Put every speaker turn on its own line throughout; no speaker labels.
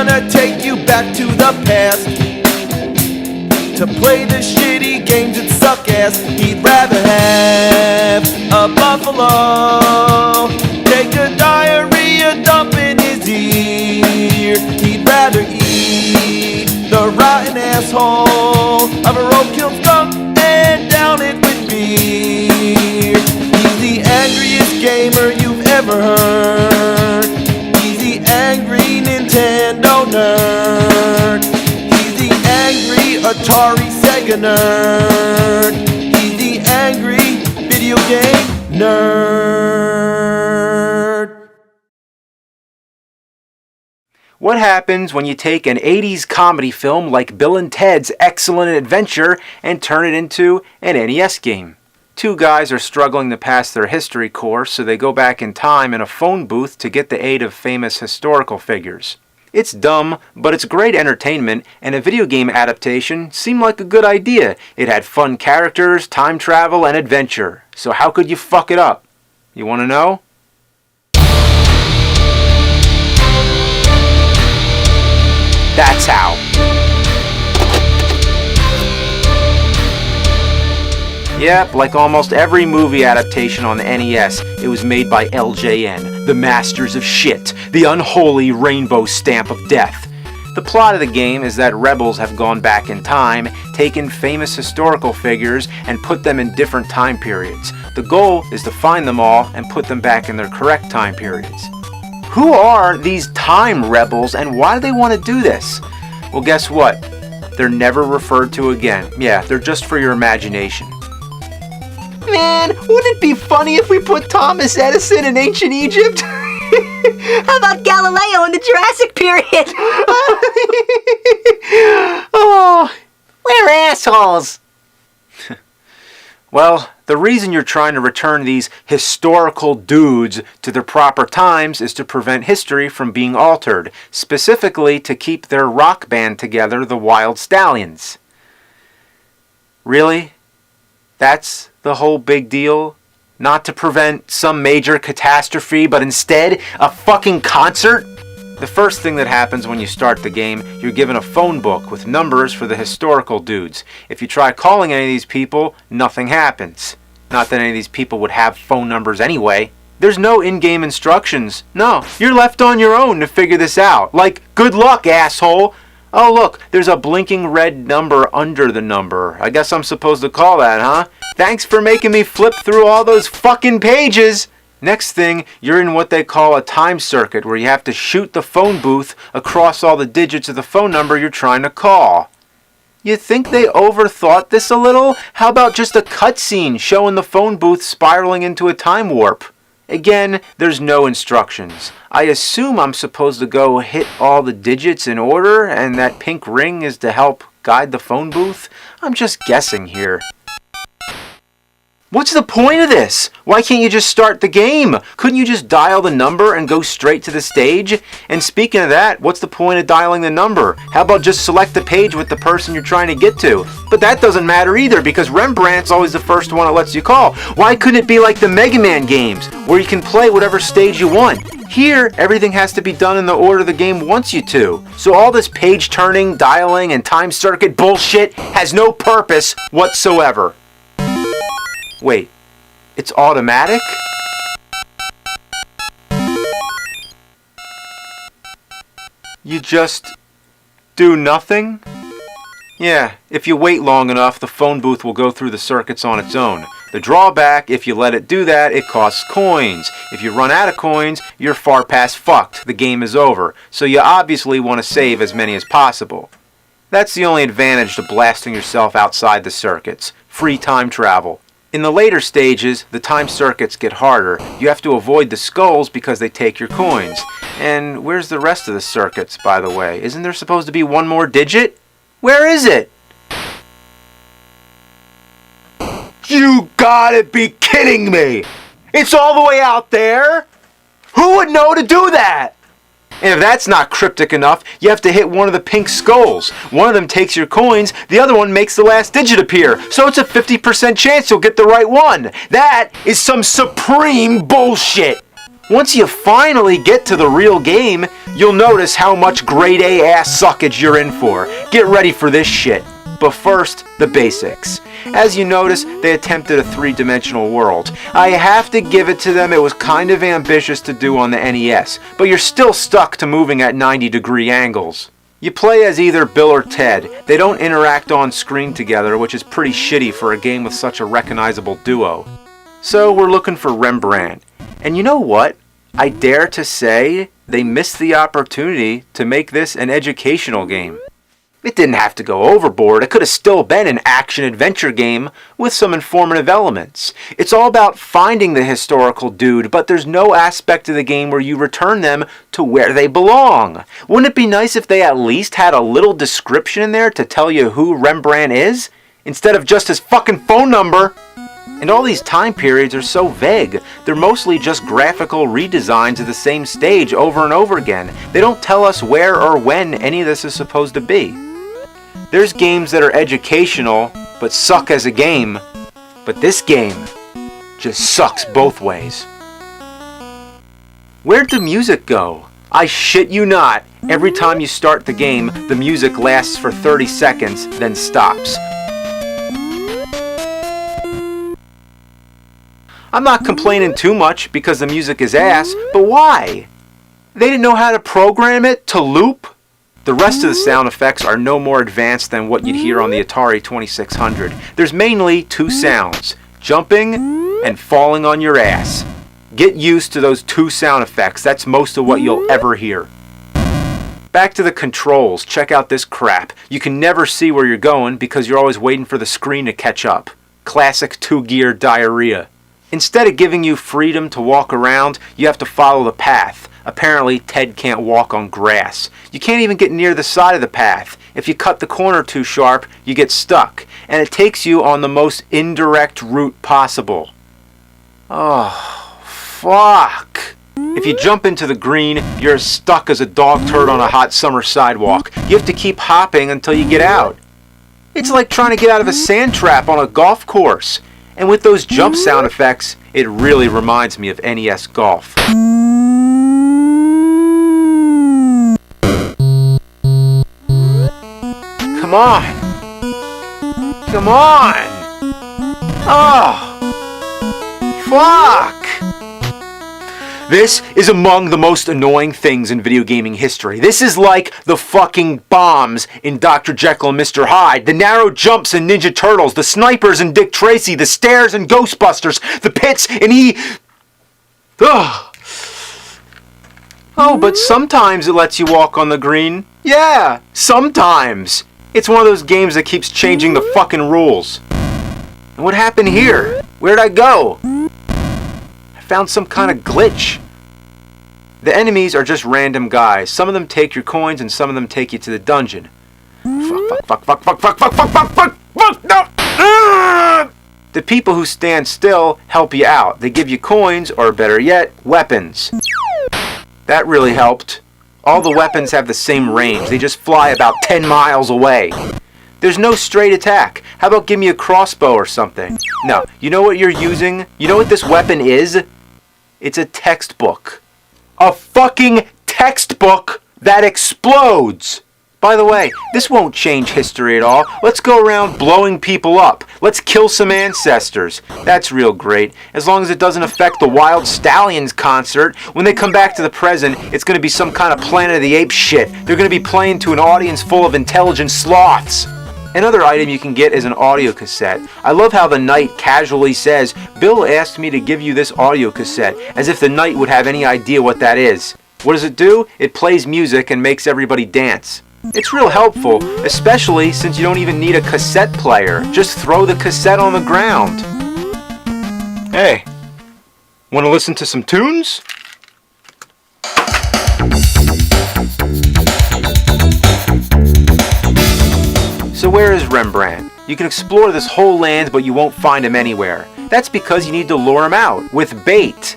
gonna take you back to the past to play the shitty games that suck ass. He'd rather have a buffalo take a diarrhea dump in his ear. He'd rather eat the rotten asshole of a roadkill skunk and down it with beer. He's the angriest gamer you've ever heard. He's the angry Nintendo nerd. He's the angry Atari Sega nerd. He's the angry video game nerd.
What happens when you take an 80s comedy film like Bill and Ted's Excellent Adventure and turn it into an NES game? Two guys are struggling to pass their history course, so they go back in time in a phone booth to get the aid of famous historical figures. It's dumb, but it's great entertainment, and a video game adaptation seemed like a good idea. It had fun characters, time travel, and adventure. So how could you fuck it up? You want to know? That's how. Yep, like almost every movie adaptation on the NES, it was made by LJN, the masters of shit, the unholy rainbow stamp of death. The plot of the game is that rebels have gone back in time, taken famous historical figures, and put them in different time periods. The goal is to find them all and put them back in their correct time periods. Who are these time rebels and why do they want to do this? Well, guess what? They're never referred to again. Yeah, they're just for your imagination. Man, wouldn't it be funny if we put Thomas Edison in ancient Egypt?
How about Galileo in the Jurassic period?
Oh, we're assholes. Well, the reason you're trying to return these historical dudes to their proper times is to prevent history from being altered, specifically to keep their rock band together, the Wild Stallions. Really? That's the whole big deal? Not to prevent some major catastrophe, but instead a fucking concert? The first thing that happens when you start the game, you're given a phone book with numbers for the historical dudes. If you try calling any of these people, nothing happens. Not that any of these people would have phone numbers anyway. There's no in-game instructions. No, you're left on your own to figure this out. Like, good luck, asshole. Oh look, there's a blinking red number under the number. I guess I'm supposed to call that, huh? Thanks for making me flip through all those fucking pages. Next thing, you're in what they call a time circuit, where you have to shoot the phone booth across all the digits of the phone number you're trying to call. You think they overthought this a little? How about just a cutscene showing the phone booth spiraling into a time warp? Again, there's no instructions. I assume I'm supposed to go hit all the digits in order, and that pink ring is to help guide the phone booth? I'm just guessing here. What's the point of this? Why can't you just start the game? Couldn't you just dial the number and go straight to the stage? And speaking of that, what's the point of dialing the number? How about just select the page with the person you're trying to get to? But that doesn't matter either, because Rembrandt's always the first one it lets you call. Why couldn't it be like the Mega Man games, where you can play whatever stage you want? Here, everything has to be done in the order the game wants you to. So all this page turning, dialing, and time circuit bullshit has no purpose whatsoever. Wait, it's automatic? You just do nothing? Yeah, if you wait long enough, the phone booth will go through the circuits on its own. The drawback, if you let it do that, it costs coins. If you run out of coins, you're far past fucked. The game is over. So you obviously want to save as many as possible. That's the only advantage to blasting yourself outside the circuits. Free time travel. In the later stages, the time circuits get harder. You have to avoid the skulls because they take your coins. And where's the rest of the circuits, by the way? Isn't there supposed to be one more digit? Where is it? You gotta be kidding me! It's all the way out there? Who would know to do that? And if that's not cryptic enough, you have to hit one of the pink skulls. One of them takes your coins, the other one makes the last digit appear. So it's a 50% chance you'll get the right one. That is some supreme bullshit. Once you finally get to the real game, you'll notice how much grade A ass suckage you're in for. Get ready for this shit. But first, the basics. As you notice, they attempted a three-dimensional world. I have to give it to them, it was kind of ambitious to do on the NES, but you're still stuck to moving at 90-degree angles. You play as either Bill or Ted. They don't interact on screen together, which is pretty shitty for a game with such a recognizable duo. So we're looking for Rembrandt. And you know what? I dare to say they missed the opportunity to make this an educational game. It didn't have to go overboard. It could have still been an action-adventure game with some informative elements. It's all about finding the historical dude, but there's no aspect of the game where you return them to where they belong. Wouldn't it be nice if they at least had a little description in there to tell you who Rembrandt is, instead of just his fucking phone number? And all these time periods are so vague. They're mostly just graphical redesigns of the same stage over and over again. They don't tell us where or when any of this is supposed to be. There's games that are educational, but suck as a game. But this game just sucks both ways. Where'd the music go? I shit you not. Every time you start the game, the music lasts for 30 seconds, then stops. I'm not complaining too much because the music is ass, but why? They didn't know how to program it to loop? The rest of the sound effects are no more advanced than what you'd hear on the Atari 2600. There's mainly two sounds, jumping and falling on your ass. Get used to those two sound effects, that's most of what you'll ever hear. Back to the controls, check out this crap. You can never see where you're going because you're always waiting for the screen to catch up. Classic two-gear diarrhea. Instead of giving you freedom to walk around, you have to follow the path. Apparently, Ted can't walk on grass. You can't even get near the side of the path. If you cut the corner too sharp, you get stuck. And it takes you on the most indirect route possible. Oh, fuck. If you jump into the green, you're as stuck as a dog turd on a hot summer sidewalk. You have to keep hopping until you get out. It's like trying to get out of a sand trap on a golf course. And with those jump sound effects, it really reminds me of NES Golf. Come on! Come on! Oh! Fuck! This is among the most annoying things in video gaming history. This is like the fucking bombs in Dr. Jekyll and Mr. Hyde, the narrow jumps in Ninja Turtles, the snipers in Dick Tracy, the stairs in Ghostbusters, the pits in Ugh. Oh, but sometimes it lets you walk on the green. Yeah, sometimes. It's one of those games that keeps changing the fucking rules. And what happened here? Where'd I go? I found some kind of glitch. The enemies are just random guys. Some of them take your coins and some of them take you to the dungeon. Fuck, no! The people who stand still help you out. They give you coins, or better yet, weapons. That really helped. All the weapons have the same range. They just fly about 10 miles away. There's no straight attack. How about give me a crossbow or something? No, you know what you're using? You know what this weapon is? It's a textbook. A fucking textbook that explodes! By the way, this won't change history at all. Let's go around blowing people up. Let's kill some ancestors. That's real great. As long as it doesn't affect the Wild Stallions concert. When they come back to the present, it's going to be some kind of Planet of the Apes shit. They're going to be playing to an audience full of intelligent sloths. Another item you can get is an audio cassette. I love how the knight casually says, "Bill asked me to give you this audio cassette," as if the knight would have any idea what that is. What does it do? It plays music and makes everybody dance. It's real helpful, especially since you don't even need a cassette player. Just throw the cassette on the ground. Hey, want to listen to some tunes? So where is Rembrandt? You can explore this whole land, but you won't find him anywhere. That's because you need to lure him out with bait.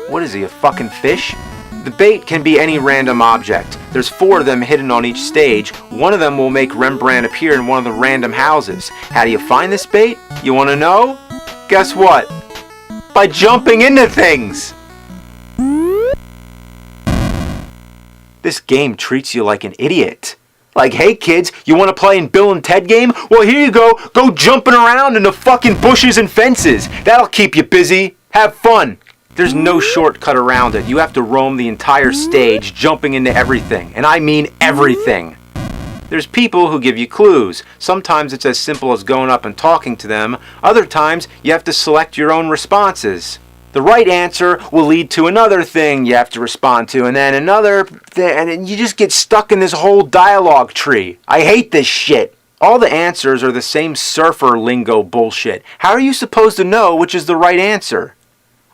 What is he, a fucking fish? The bait can be any random object. There's 4 of them hidden on each stage. One of them will make Rembrandt appear in one of the random houses. How do you find this bait? You want to know? Guess what? By jumping into things! This game treats you like an idiot. Like, hey kids, you want to play in Bill and Ted game? Well, here you go. Go jumping around in the fucking bushes and fences. That'll keep you busy. Have fun. There's no shortcut around it. You have to roam the entire stage, jumping into everything. And I mean everything. There's people who give you clues. Sometimes it's as simple as going up and talking to them. Other times, you have to select your own responses. The right answer will lead to another thing you have to respond to, and then another thing, and you just get stuck in this whole dialogue tree. I hate this shit. All the answers are the same surfer lingo bullshit. How are you supposed to know which is the right answer?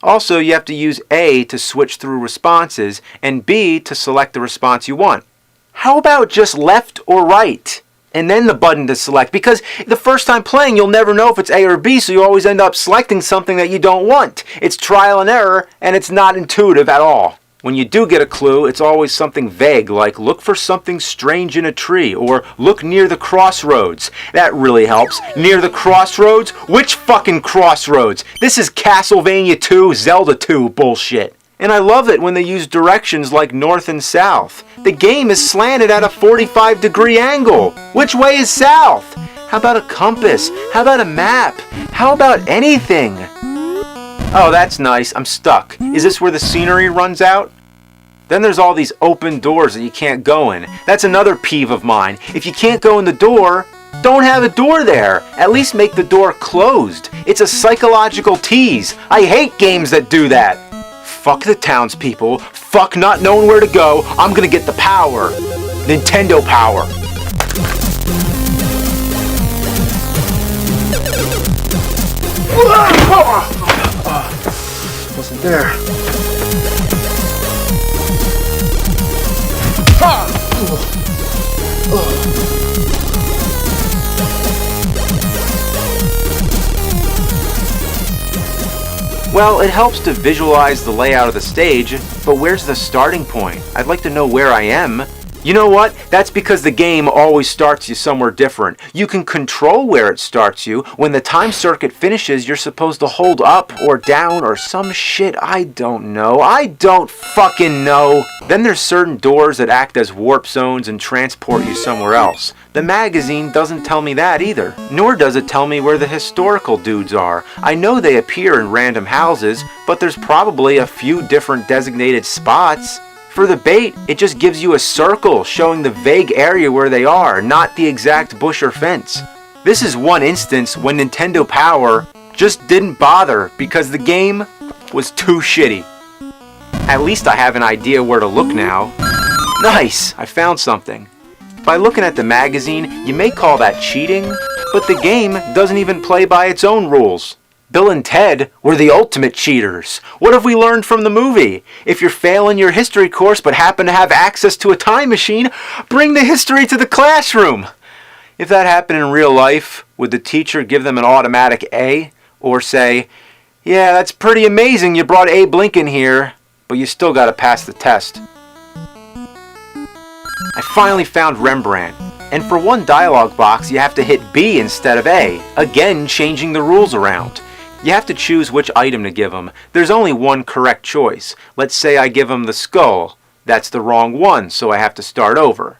Also, you have to use A to switch through responses, and B to select the response you want. How about just left or right? And then the button to select, because the first time playing you'll never know if it's A or B, so you always end up selecting something that you don't want. It's trial and error, and it's not intuitive at all. When you do get a clue, it's always something vague, like look for something strange in a tree, or look near the crossroads. That really helps. Near the crossroads? Which fucking crossroads? This is Castlevania 2, Zelda 2 bullshit. And I love it when they use directions like north and south. The game is slanted at a 45-degree angle. Which way is south? How about a compass? How about a map? How about anything? Oh, that's nice. I'm stuck. Is this where the scenery runs out? Then there's all these open doors that you can't go in. That's another peeve of mine. If you can't go in the door, don't have a door there. At least make the door closed. It's a psychological tease. I hate games that do that. Fuck the townspeople. Fuck not knowing where to go. I'm gonna get the power. Nintendo power. Wasn't there. Well, it helps to visualize the layout of the stage, but where's the starting point? I'd like to know where I am. You know what? That's because the game always starts you somewhere different. You can control where it starts you. When the time circuit finishes, you're supposed to hold up or down or some shit. I don't know. I don't fucking know. Then there's certain doors that act as warp zones and transport you somewhere else. The magazine doesn't tell me that either. Nor does it tell me where the historical dudes are. I know they appear in random houses, but there's probably a few different designated spots. For the bait, it just gives you a circle showing the vague area where they are, not the exact bush or fence. This is one instance when Nintendo Power just didn't bother because the game was too shitty. At least I have an idea where to look now. Nice! I found something. By looking at the magazine, you may call that cheating, but the game doesn't even play by its own rules. Bill and Ted were the ultimate cheaters. What have we learned from the movie? If you're failing your history course but happen to have access to a time machine, bring the history to the classroom. If that happened in real life, would the teacher give them an automatic A? Or say, yeah, that's pretty amazing you brought Abe Lincoln here, but you still gotta pass the test. I finally found Rembrandt. And for one dialogue box, you have to hit B instead of A, again changing the rules around. You have to choose which item to give him. There's only one correct choice. Let's say I give him the skull. That's the wrong one, so I have to start over.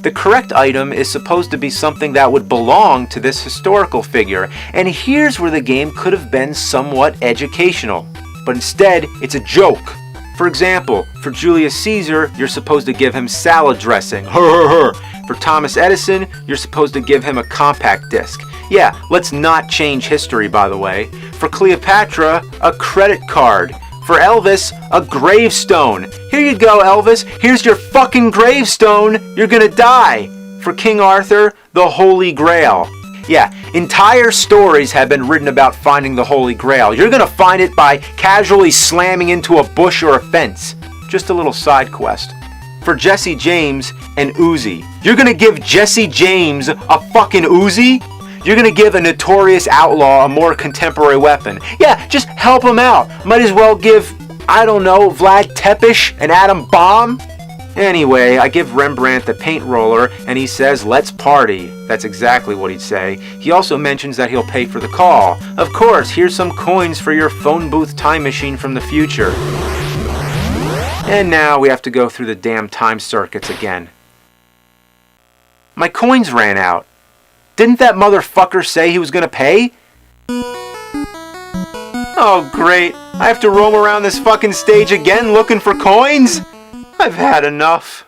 The correct item is supposed to be something that would belong to this historical figure, and here's where the game could have been somewhat educational. But instead, it's a joke. For example, for Julius Caesar, you're supposed to give him salad dressing. For Thomas Edison, you're supposed to give him a compact disc. Yeah, let's not change history, by the way. For Cleopatra, a credit card. For Elvis, a gravestone. Here you go, Elvis. Here's your fucking gravestone. You're gonna die. For King Arthur, the Holy Grail. Yeah, entire stories have been written about finding the Holy Grail. You're gonna find it by casually slamming into a bush or a fence. Just a little side quest. For Jesse James, an Uzi. You're gonna give Jesse James a fucking Uzi? You're gonna give a notorious outlaw a more contemporary weapon. Yeah, just help him out. Might as well give, I don't know, Vlad Tepes an atom bomb? Anyway, I give Rembrandt the paint roller and he says, let's party. That's exactly what he'd say. He also mentions that he'll pay for the call. Of course, here's some coins for your phone booth time machine from the future. And now we have to go through the damn time circuits again. My coins ran out. Didn't that motherfucker say he was gonna pay? Oh great, I have to roam around this fucking stage again looking for coins? I've had enough.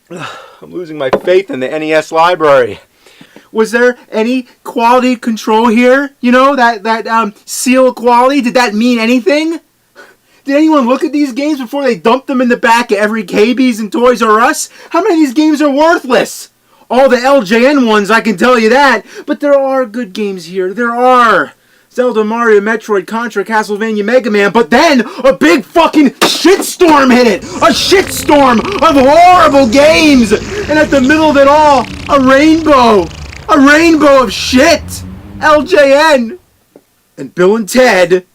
I'm losing my faith in the NES library. Was there any quality control here? You know, that seal of quality? Did that mean anything? Did anyone look at these games before they dumped them in the back of every KB's and Toys R Us? How many of these games are worthless? All the LJN ones, I can tell you that. But there are good games here. There are. Zelda, Mario, Metroid, Contra, Castlevania, Mega Man. But then, a big fucking shitstorm hit it. A shitstorm of horrible games. And at the middle of it all, a rainbow. A rainbow of shit. LJN. And Bill and Ted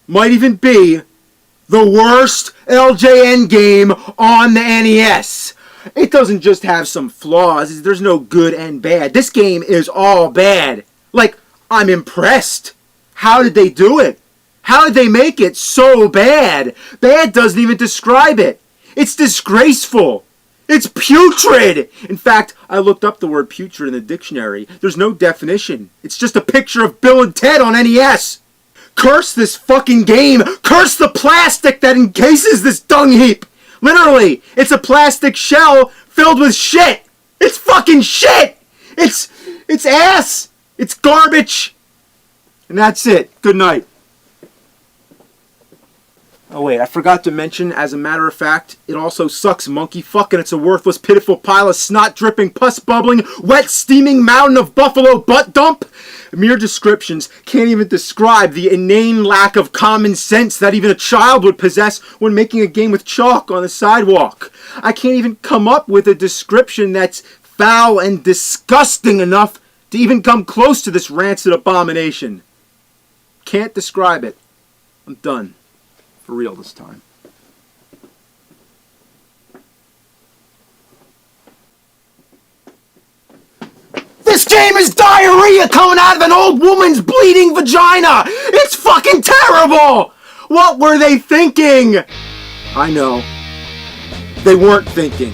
might even be the worst LJN game on the NES. It doesn't just have some flaws. There's no good and bad. This game is all bad. Like, I'm impressed. How did they do it? How did they make it so bad? Bad doesn't even describe it. It's disgraceful. It's putrid. In fact, I looked up the word putrid in the dictionary. There's no definition. It's just a picture of Bill and Ted on NES. Curse this fucking game! Curse the plastic that encases this dung heap! Literally, it's a plastic shell filled with shit! It's fucking shit! It's ass! It's garbage! And that's it. Good night. Oh wait, I forgot to mention, as a matter of fact, it also sucks monkey fuck and it's a worthless, pitiful pile of snot dripping, pus bubbling, wet steaming mountain of buffalo butt dump. Mere descriptions can't even describe the inane lack of common sense that even a child would possess when making a game with chalk on the sidewalk. I can't even come up with a description that's foul and disgusting enough to even come close to this rancid abomination. Can't describe it. I'm done. For real this time. This game is diarrhea coming out of an old woman's bleeding vagina! It's fucking terrible! What were they thinking? I know. They weren't thinking.